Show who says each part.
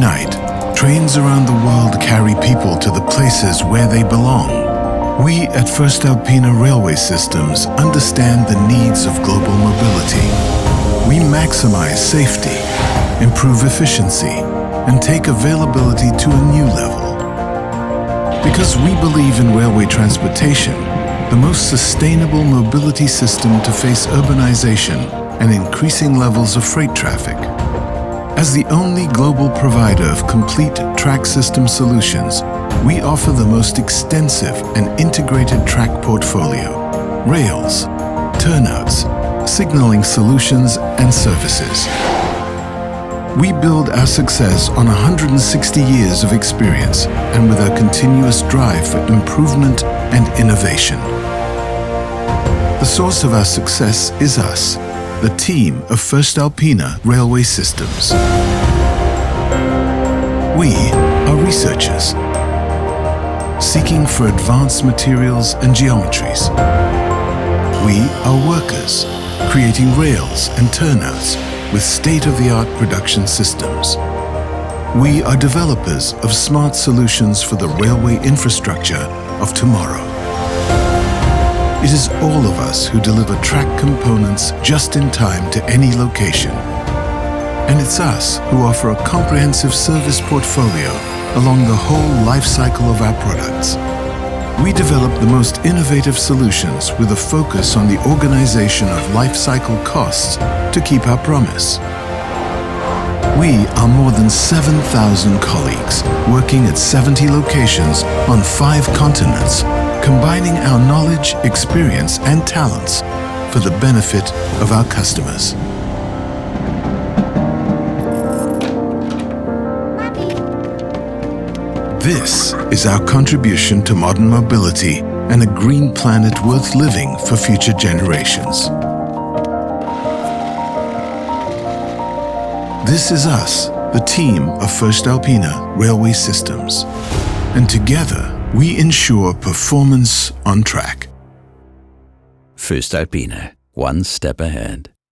Speaker 1: night, trains around the world carry people to the places where they belong. We at voestalpine Railway Systems understand the needs of global mobility. We maximize safety, improve efficiency, and take availability to a new level. Because we believe in railway transportation, the most sustainable mobility system to face urbanization and increasing levels of freight traffic. As the only global provider of complete track system solutions, we offer the most extensive and integrated track portfolio, rails, turnouts, signaling solutions and services. We build our success on 160 years of experience and with our continuous drive for improvement and innovation. The source of our success is us, the team of voestalpine Railway Systems. We are researchers, seeking for advanced materials and geometries. We are workers, creating rails and turnouts with state-of-the-art production systems. We are developers of smart solutions for the railway infrastructure of tomorrow. It is all of us who deliver track components just in time to any location. And it's us who offer a comprehensive service portfolio along the whole life cycle of our products. We develop the most innovative solutions with a focus on the organization of life cycle costs to keep our promise. We are more than 7,000 colleagues working at 70 locations on 5 continents, combining our knowledge, experience and talents for the benefit of our customers. This is our contribution to modern mobility and a green planet worth living for future generations. This is us, the team of voestalpine Railway Systems. And together, we ensure performance on track.
Speaker 2: voestalpine, one step ahead.